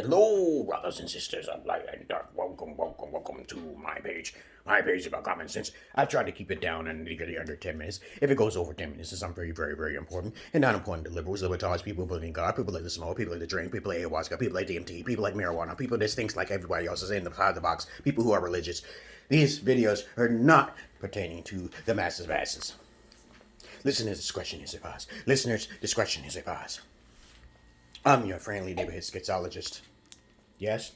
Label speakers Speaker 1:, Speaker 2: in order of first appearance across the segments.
Speaker 1: Hello, brothers and sisters of light and dark. Welcome to my page. My page is about common sense. I've tried to keep it down and get it under 10 minutes. If it goes over 10 minutes, it's something very important. And not important to liberals, libertarians, people who believe in God, people like the smoke, people like the drink, people like ayahuasca, people like DMT, people like marijuana, people that thinks like everybody else is inside the box, people who are religious. These videos are not pertaining to the masses. Listeners' discretion is advised. Listeners' discretion is advised. I'm your friendly neighborhood sexologist. Yes?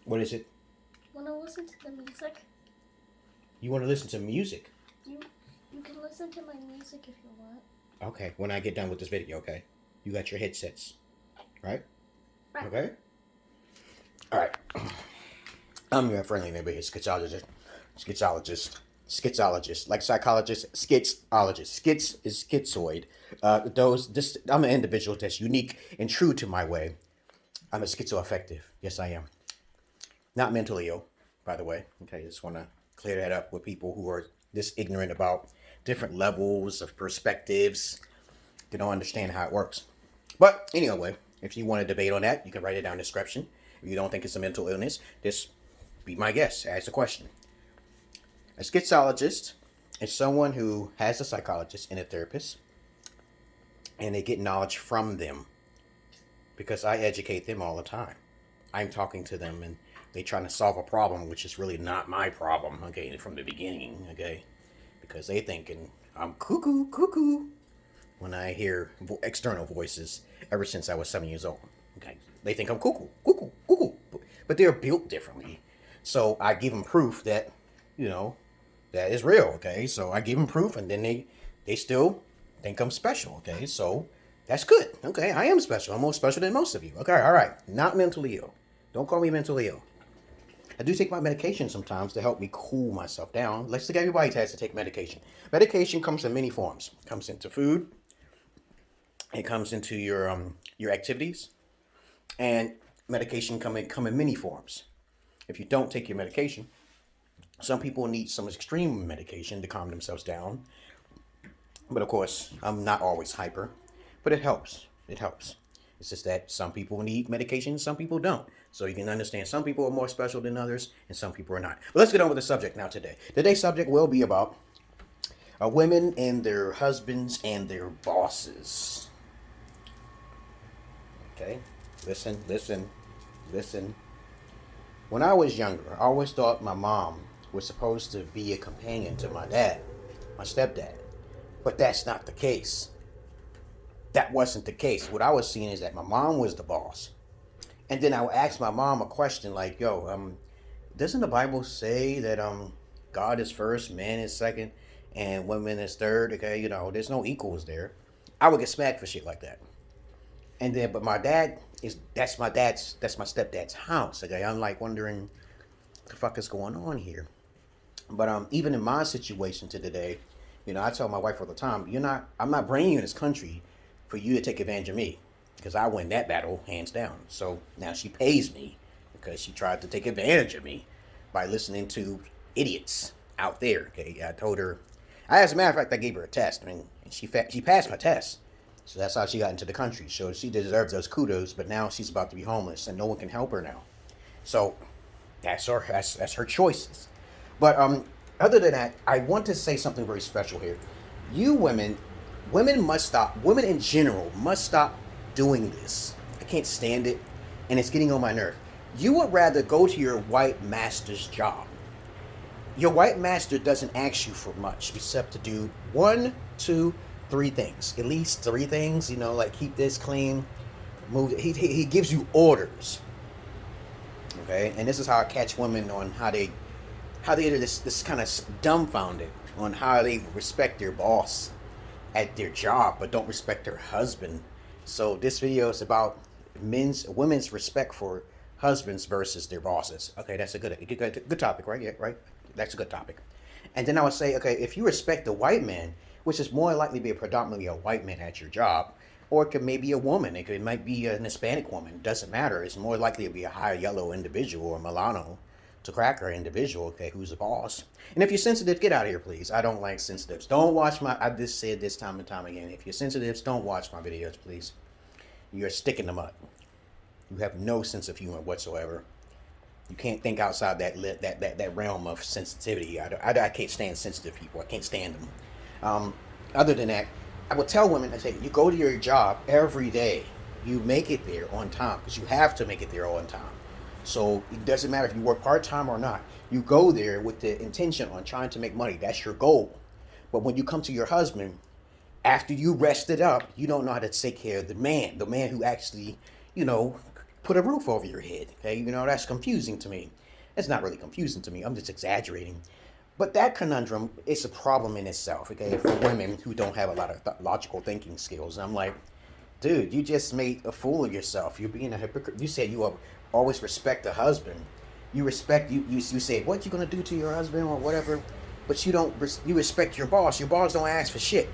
Speaker 1: What is it?
Speaker 2: Want to listen to the music?
Speaker 1: You want to listen to music?
Speaker 2: You can listen to my music if you want.
Speaker 1: Okay, when I get done with this video, okay? You got your headsets, right?
Speaker 2: Right.
Speaker 1: Okay? Alright. I'm your friendly neighborhood schizoologist. Like psychologist, schizologist. Schiz is schizoid. I'm an individual that's unique and true to my way. I'm a schizoaffective. Yes, I am. Not mentally ill, by the way. Okay, just want to clear that up with people who are this ignorant about different levels of perspectives. They don't understand how it works. But anyway, if you want to debate on that, you can write it down in the description. If you don't think it's a mental illness, just be my guest. Ask a question. A schizologist is someone who has a psychologist and a therapist, and they get knowledge from them because I educate them all the time. I'm talking to them, and they're trying to solve a problem, which is really not my problem, okay, from the beginning, okay, because they thinking I'm cuckoo when I hear external voices ever since I was 7 years old, okay. They think I'm cuckoo, but they're built differently. So I give them proof that, that is real, okay? So I give them proof, and then they still think I'm special, okay? So that's good, okay? I am special. I'm more special than most of you, okay? All right, not mentally ill. Don't call me mentally ill. I do take my medication sometimes to help me cool myself down. Let's think everybody has to take medication. Medication comes in many forms. It comes into food. It comes into your activities, and medication come in many forms. If you don't take your medication, some people need some extreme medication to calm themselves down. But of course, I'm not always hyper, but it helps. It helps. It's just that some people need medication, some people don't. So you can understand some people are more special than others, and some people are not. But let's get on with the subject now today. Today's subject will be about women and their husbands and their bosses. Okay? Listen. When I was younger, I always thought my mom was supposed to be a companion to my dad, my stepdad. But that's not the case. That wasn't the case. What I was seeing is that my mom was the boss. And then I would ask my mom a question like, doesn't the Bible say that God is first, man is second, and women is third? Okay, there's no equals there. I would get smacked for shit like that. And then, but my dad that's my stepdad's house. Okay, I'm like wondering what the fuck is going on here. But even in my situation to today, I tell my wife all the time, I'm not bringing you in this country for you to take advantage of me, because I win that battle hands down. So now she pays me because she tried to take advantage of me by listening to idiots out there. Okay, I told her, as a matter of fact, I gave her a test. And she passed my test. So that's how she got into the country. So she deserves those kudos, but now she's about to be homeless and no one can help her now. So that's her choices. But other than that, I want to say something very special here. You women must stop. Women in general must stop doing this. I can't stand it, and it's getting on my nerve. You would rather go to your white master's job. Your white master doesn't ask you for much except to do 1, 2, 3 things. At least 3 things, like keep this clean, move. He gives you orders. Okay, and this is how I catch women on how they are this kind of dumbfounded on how they respect their boss at their job, but don't respect their husband. So this video is about women's respect for husbands versus their bosses. Okay, that's a good topic, right? Yeah, right. That's a good topic. And then I would say, okay, if you respect the white man, which is more likely to be predominantly a white man at your job, or it could maybe a woman. It might be an Hispanic woman. It doesn't matter. It's more likely to be a high yellow individual or Milano to cracker individual, okay, who's the boss. And if you're sensitive, get out of here, please. I don't like sensitives. Don't watch I just said this time and time again. If you're sensitives, don't watch my videos, please. you're a stick in the mud. You have no sense of humor whatsoever. You can't think outside that realm of sensitivity. I can't stand sensitive people. I can't stand them. Other than that, I would tell women, I say, you go to your job every day. You make it there on time because you have to make it there on time. So it doesn't matter if you work part-time or not. You go there with the intention on trying to make money. That's your goal. But when you come to your husband, after you rested up, you don't know how to take care of the man who actually, put a roof over your head. Okay, that's confusing to me. It's not really confusing to me. I'm just exaggerating. But that conundrum is a problem in itself, okay, for women who don't have a lot of logical thinking skills. And I'm like, dude, you just made a fool of yourself. You're being a hypocrite. You said you always respect the husband. You say what you gonna do to your husband or whatever, but you respect your boss. Your boss don't ask for shit.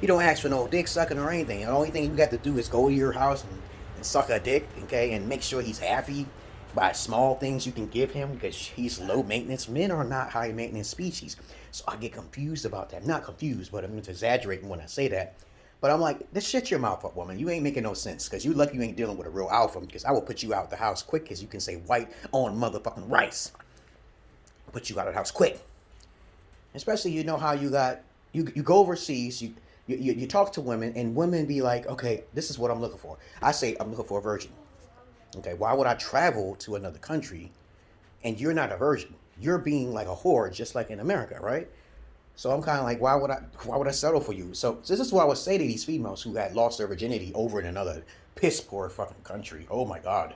Speaker 1: You don't ask for no dick sucking or anything. The only thing you got to do is go to your house and suck a dick, okay, and make sure he's happy by small things you can give him because he's low maintenance. Men are not high maintenance species. So I get confused about that. Not confused, but I'm just exaggerating when I say that. But I'm like, this shut your mouth up, woman. You ain't making no sense because you lucky you ain't dealing with a real alpha because I will put you out the house quick because you can say white on motherfucking rice. Put you out of the house quick. Especially how you go overseas, you talk to women and women be like, okay, this is what I'm looking for. I say I'm looking for a virgin. Okay, why would I travel to another country and you're not a virgin? You're being like a whore, just like in America, right? So I'm kind of like, why would I settle for you? So this is what I would say to these females who had lost their virginity over in another piss poor fucking country. Oh my God.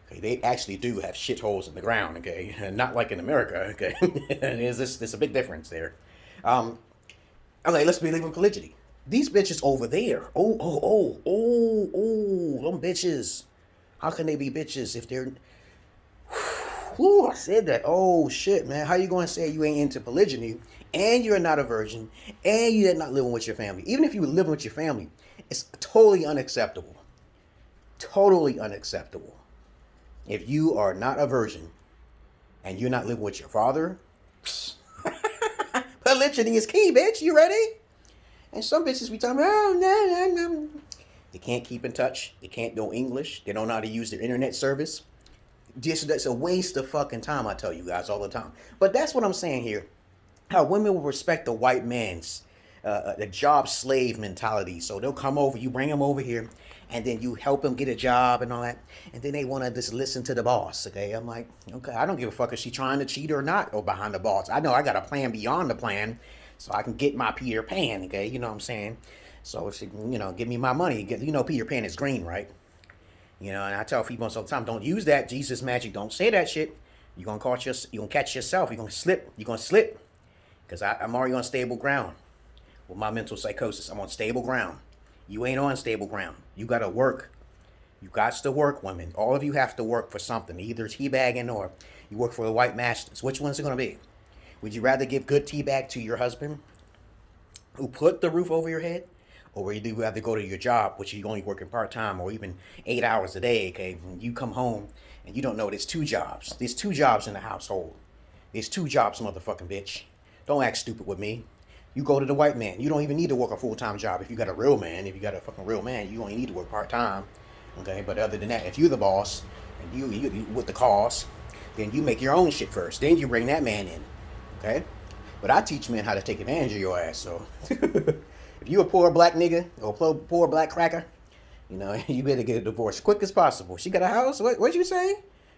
Speaker 1: Okay, they actually do have shitholes in the ground, okay? Not like in America, okay? There's a big difference there. Okay, let's believe in polygyny. These bitches over there. Oh, them bitches. How can they be bitches if they're... Whew, I said that. Oh, shit, man. How you going to say you ain't into polygyny and you're not a virgin and you're not living with your family? Even if you were living with your family, it's totally unacceptable. Totally unacceptable. If you are not a virgin and you're not living with your father, polygyny is key, bitch. You ready? And some bitches be talking, no. They can't keep in touch. They can't know English. They don't know how to use their internet service. That's a waste of fucking time, I tell you guys all the time. But that's what I'm saying here. How women will respect the white man's the job slave mentality. So they'll come over, you bring them over here, and then you help them get a job and all that. And then they want to just listen to the boss, okay? I'm like, okay, I don't give a fuck if she's trying to cheat or not or behind the boss. I know I got a plan beyond the plan so I can get my Peter Pan, okay? You know what I'm saying? So if she, give me my money. Peter Pan is green, right? And I tell females all the time, don't use that Jesus magic. Don't say that shit. You're going to catch yourself. You're going to slip. Because I'm already on stable ground. With my mental psychosis, I'm on stable ground. You ain't on stable ground. You got to work. You got to work, women. All of you have to work for something. Either teabagging or you work for the white masters. Which one's it going to be? Would you rather give good teabag to your husband who put the roof over your head? Or would you rather go to your job, which you're only working part-time or even 8 hours a day, okay? And you come home and you don't know there's 2 jobs. There's 2 jobs in the household. There's 2 jobs, motherfucking bitch. Don't act stupid with me. You go to the white man. You don't even need to work a full-time job if you got a real man. If you got a fucking real man, you only need to work part-time, okay? But other than that, if you're the boss and you with the cause, then you make your own shit first. Then you bring that man in, okay? But I teach men how to take advantage of your ass, so... If you a poor black nigga or poor black cracker, you better get a divorce quick as possible. She got a house? What'd you say?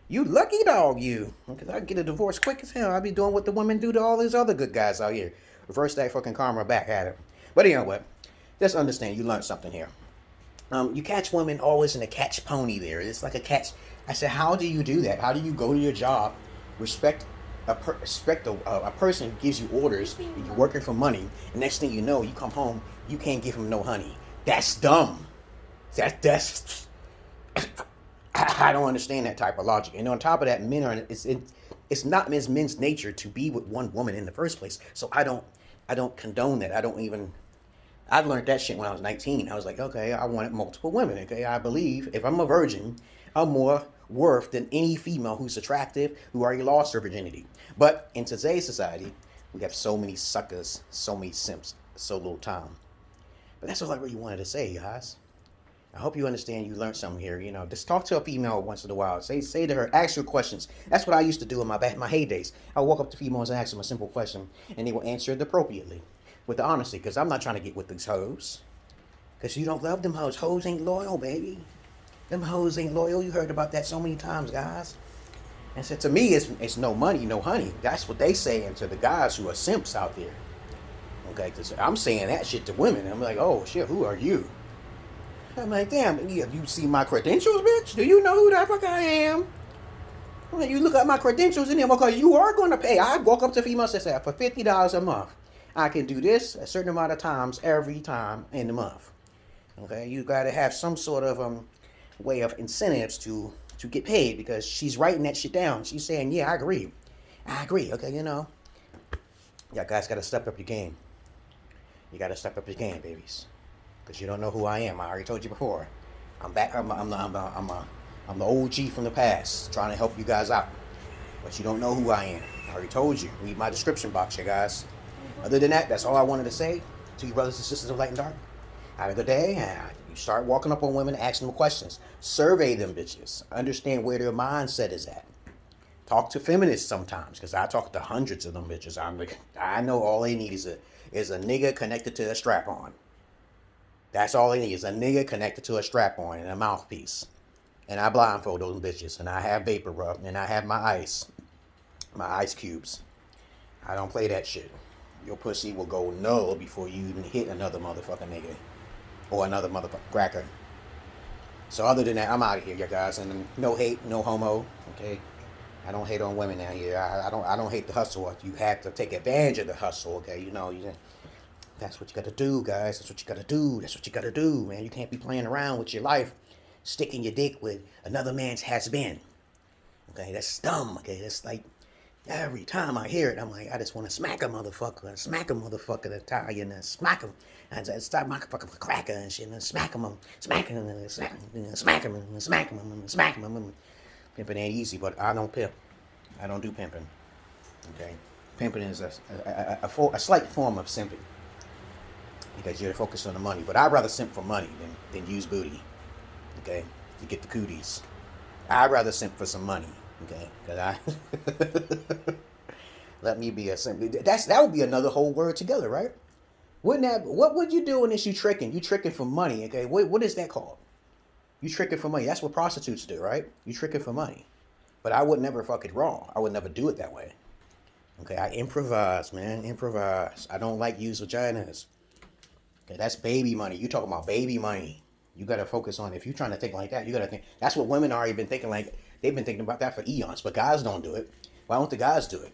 Speaker 1: You lucky dog, you. Because I get a divorce quick as hell. I be doing what the women do to all these other good guys out here. Reverse that fucking karma back at it. But you know what? Just understand, you learned something here. You catch women always in a catch pony there. It's like a catch. I said, how do you do that? How do you go to your job, respect a person who gives you orders and you're working for money, and next thing you know, you come home, you can't give him no honey? That's dumb. That's I don't understand that type of logic. And on top of that, it's not men's nature to be with one woman in the first place. So I don't condone that. I learned that shit when I was 19. I was like, okay, I wanted multiple women. Okay, I believe if I'm a virgin, I'm more worth than any female who's attractive, who already lost her virginity. But in today's society, we have so many suckers, so many simps, so little time. But that's all I really wanted to say, guys. I hope you understand. You learned something here. Just talk to a female once in a while. Say to her, ask her questions. That's what I used to do in my heydays. I would walk up to females and ask them a simple question, and they will answer it appropriately, with the honesty. Because I'm not trying to get with these hoes. Because you don't love them hoes. Hoes ain't loyal, baby. Them hoes ain't loyal. You heard about that so many times, guys. And so to me, it's no money, no honey. That's what they saying to the guys who are simps out there. Okay, because I'm saying that shit to women. I'm like, oh shit, who are you? I'm like, damn, you see my credentials, bitch? Do you know who the fuck I am? I'm like, you look at my credentials in there because you are going to pay. I walk up to females and say, for $50 a month, I can do this a certain amount of times every time in the month. Okay, you got to have some sort of way of incentives to get paid, because she's writing that shit down. She's saying, yeah, I agree. Okay, y'all guys got to step up your game. You got to step up your game, babies, because you don't know who I am. I already told you before. I'm back. I'm the OG from the past, trying to help you guys out, but you don't know who I am. I already told you. Read my description box, you guys. Other than that, that's all I wanted to say to you brothers and sisters of light and dark. Have a good day. You start walking up on women, asking them questions. Survey them bitches. Understand where their mindset is at. Talk to feminists sometimes, because I talk to hundreds of them bitches. I know all they need is a nigga connected to a strap-on. That's all they need, is a nigga connected to a strap-on and a mouthpiece. And I blindfold those bitches, and I have vapor rub, and I have my ice cubes. I don't play that shit. Your pussy will go null before you even hit another motherfucking nigga. Or another motherfucker cracker. So other than that, I'm out of here, you guys. And no hate, no homo. Okay, I don't hate on women out here. I don't hate the hustle. You have to take advantage of the hustle. Okay, that's what you got to do, guys. That's what you got to do. That's what you got to do, man. You can't be playing around with your life, sticking your dick with another man's has been. Okay, that's dumb. Okay, that's like, every time I hear it, I'm like, I just want to smack a motherfucker, Italian, and smack him. And start my fucking cracker and shit, and smack him, smack him, and smack him, and smack him. Pimping ain't easy, but I don't pimp. I don't do pimping. Okay, pimping is a slight form of simping, because you're focused on the money. But I'd rather simp for money than use booty. Okay, to get the cooties. I'd rather simp for some money. Okay, because let me be a simp. That would be another whole word together, right? What would you do when it's you tricking? You tricking for money, okay? What is that called? You tricking for money. That's what prostitutes do, right? You tricking for money. But I would never fuck it raw. I would never do it that way. Okay, I improvise, man. Improvise. I don't like used vaginas. Okay, that's baby money. You talking about baby money. You got to focus on, if you're trying to think like that, you got to think. That's what women already been thinking, like, they've been thinking about that for eons. But guys don't do it. Why don't the guys do it?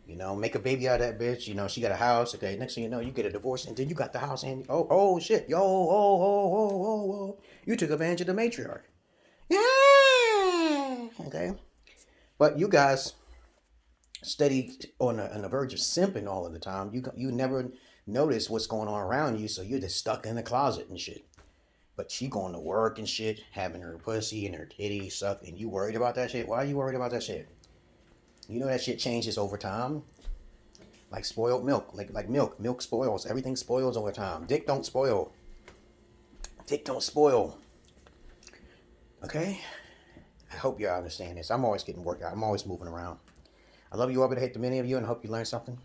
Speaker 1: Make a baby out of that bitch. She got a house. Okay, next thing you know, you get a divorce, and then you got the house, and oh shit, you took advantage of the matriarch. Yeah. Okay, but you guys steady on the verge of simping all of the time. You never notice what's going on around you, so you're just stuck in the closet and shit. But she going to work and shit, having her pussy and her titties sucked, and you worried about that shit? Why are you worried about that shit? You know that shit changes over time. Like spoiled milk. Like milk. Milk spoils. Everything spoils over time. Dick don't spoil. Dick don't spoil. Okay? I hope y'all understand this. I'm always getting worked out. I'm always moving around. I love you all, but I hate the many of you, and I hope you learned something.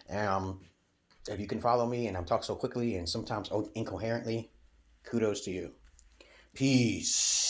Speaker 1: And if you can follow me, and I'm talking so quickly and sometimes incoherently, kudos to you. Peace.